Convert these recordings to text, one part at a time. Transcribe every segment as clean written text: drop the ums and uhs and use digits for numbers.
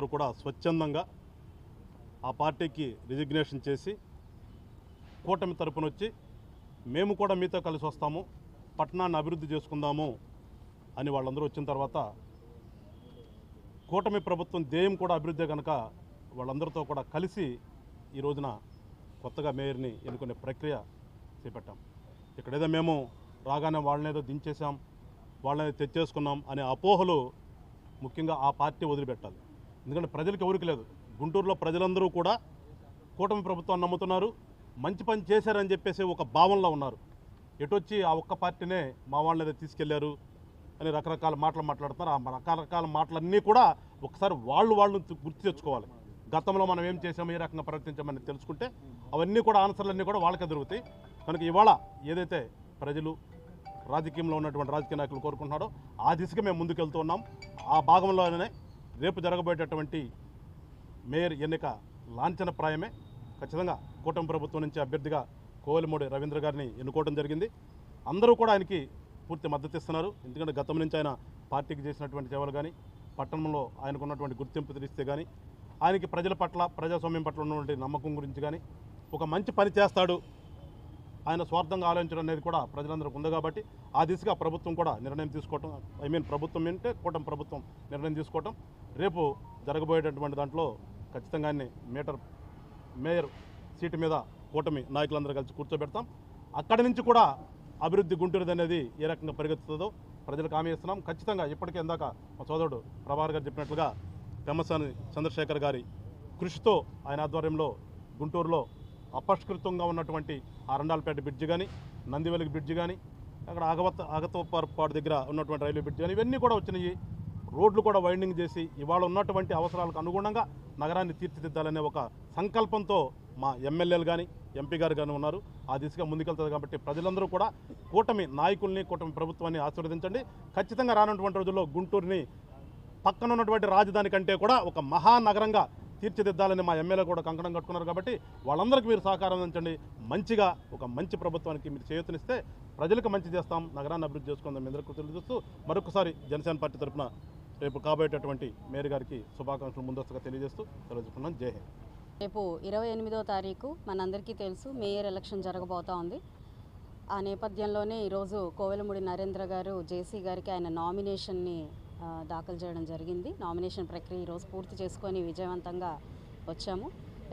కూడా స్వచ్ఛందంగా ఆ పార్టీకి రిజిగ్నేషన్ చేసి కూటమి తరపున వచ్చి మేము కూడా మీతో కలిసి వస్తాము, పట్టణాన్ని అభివృద్ధి చేసుకుందాము అని వాళ్ళందరూ వచ్చిన తర్వాత కూటమి ప్రభుత్వం ధ్యేయం కూడా అభివృద్ధి కనుక వాళ్ళందరితో కూడా కలిసి ఈ రోజున కొత్తగా మేయర్ని ఎన్నుకునే ప్రక్రియ చేపట్టాం. ఇక్కడేదో మేము రాగానే వాళ్ళనేదో దించేసాం, వాళ్ళని తెచ్చేసుకున్నాం అనే అపోహలు ముఖ్యంగా ఆ పార్టీ వదిలిపెట్టాలి. ఎందుకంటే ప్రజలకు ఎవరికి లేదు. గుంటూరులో ప్రజలందరూ కూడా కూటమి ప్రభుత్వాన్ని నమ్ముతున్నారు, మంచి పని చేశారని చెప్పేసి ఒక భావనలో ఉన్నారు. ఎటొచ్చి ఆ ఒక్క పార్టీనే మా వాళ్ళని ఏదో తీసుకెళ్లారు అని రకరకాల మాటలు మాట్లాడుతున్నారు. ఆ రకరకాల మాటలన్నీ కూడా ఒకసారి వాళ్ళు గుర్తు తెచ్చుకోవాలి. గతంలో మనం ఏం చేసామో, ఏ రకంగా ప్రవర్తించామని తెలుసుకుంటే అవన్నీ కూడా ఆన్సర్లన్నీ కూడా వాళ్ళకే దొరుకుతాయి. కనుక ఇవాళ ఏదైతే ప్రజలు రాజకీయంలో ఉన్నటువంటి రాజకీయ నాయకులు కోరుకుంటున్నారో ఆ దిశగా మేము ముందుకెళ్తూ ఉన్నాం. ఆ భాగంలోనే రేపు జరగబోయేటటువంటి మేయర్ ఎన్నిక లాంఛనప్రాయమే. ఖచ్చితంగా కూటమి ప్రభుత్వం నుంచి అభ్యర్థిగా కోవెలమూడి రవీంద్ర గారిని ఎన్నుకోవడం జరిగింది. అందరూ కూడా ఆయనకి పూర్తి మద్దతు ఇస్తున్నారు. ఎందుకంటే గతం నుంచి ఆయన పార్టీకి చేసినటువంటి సేవలు కానీ, పట్టణంలో ఆయనకు ఉన్నటువంటి గుర్తింపు తెలిస్తే కానీ, ఆయనకి ప్రజల పట్ల, ప్రజాస్వామ్యం పట్ల ఉన్నటువంటి నమ్మకం గురించి కానీ, ఒక మంచి పని చేస్తాడు, ఆయన స్వార్థంగా ఆలోచించడం అనేది కూడా ప్రజలందరికీ ఉంది. కాబట్టి ఆ దిశగా ప్రభుత్వం కూడా నిర్ణయం తీసుకోవటం, ప్రభుత్వం అంటే కూటమి ప్రభుత్వం నిర్ణయం తీసుకోవటం, రేపు జరగబోయేటటువంటి దాంట్లో ఖచ్చితంగా ఆయన్ని మేయర్ సీటు మీద కూటమి నాయకులందరూ కలిసి కూర్చోబెడతాం. అక్కడి నుంచి కూడా అభివృద్ధి గుంటూరుది అనేది ఏ రకంగా పరిగెత్తుతుందో ప్రజలకు హామీ ఇస్తున్నాం. ఖచ్చితంగా ఇప్పటికే ఇందాక మా సోదరుడు ప్రభాకర్ గారు చెప్పినట్లుగా పెమ్మసాని చంద్రశేఖర్ గారి కృషితో ఆయన ఆధ్వర్యంలో గుంటూరులో అపష్కృతంగా ఉన్నటువంటి ఆ రండాలపేట బ్రిడ్జి కానీ, నందివెలుగు బ్రిడ్జి కానీ, అక్కడ ఆగతపాడు దగ్గర ఉన్నటువంటి రైల్వే బ్రిడ్జి కానీ, ఇవన్నీ కూడా వచ్చినాయి. రోడ్లు కూడా వైండింగ్ చేసి ఇవాళ ఉన్నటువంటి అవసరాలకు అనుగుణంగా నగరాన్ని తీర్చిదిద్దాలనే ఒక సంకల్పంతో మా ఎమ్మెల్యేలు కానీ, ఎంపీ గారు కానీ ఉన్నారు. ఆ దిశగా ముందుకెళ్తుంది. కాబట్టి ప్రజలందరూ కూడా కూటమి నాయకుల్ని, కూటమి ప్రభుత్వాన్ని ఆశీర్వదించండి. ఖచ్చితంగా రానున్నటువంటి రోజుల్లో గుంటూరుని పక్కన ఉన్నటువంటి రాజధాని కంటే కూడా ఒక మహానగరంగా తీర్చిదిద్దాలని మా ఎమ్మెల్యే కూడా కంకణం కట్టుకున్నారు. కాబట్టి వాళ్ళందరికీ మీరు సహకారం అందించండి. మంచిగా ఒక మంచి ప్రభుత్వానికి మీరు చేయూతనిస్తే ప్రజలకు మంచి చేస్తాం, నగరాన్ని అభివృద్ధి చేసుకుందాం. అందరికీ తెలియజేస్తూ మరొకసారి జనసేన పార్టీ తరఫున రేపు కాబోయేటటువంటి మేయర్ గారికి శుభాకాంక్షలు ముందస్తుగా తెలియజేస్తూ తెలుసుకున్నాం. జై హింద్. రేపు 28వ తారీఖు మనందరికీ తెలుసు మేయర్ ఎలక్షన్ జరగబోతూ ఉంది. ఆ నేపథ్యంలోనే ఈరోజు కోవెలమూడి నరేంద్ర గారు జేసీ గారికి ఆయన నామినేషన్ని దాఖలు చేయడం జరిగింది. నామినేషన్ ప్రక్రియ ఈరోజు పూర్తి చేసుకొని విజయవంతంగా వచ్చాము.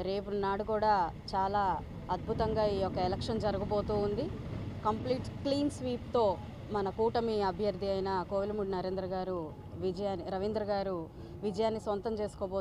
రేపు నాడు కూడా చాలా అద్భుతంగా ఈ యొక్క ఎలక్షన్ జరగబోతూ ఉంది. కంప్లీట్ క్లీన్ స్వీప్తో మన కూటమి అభ్యర్థి అయిన కోవెలమూడి రవీంద్ర గారు విజయాన్ని సొంతం చేసుకోబోతున్నారు.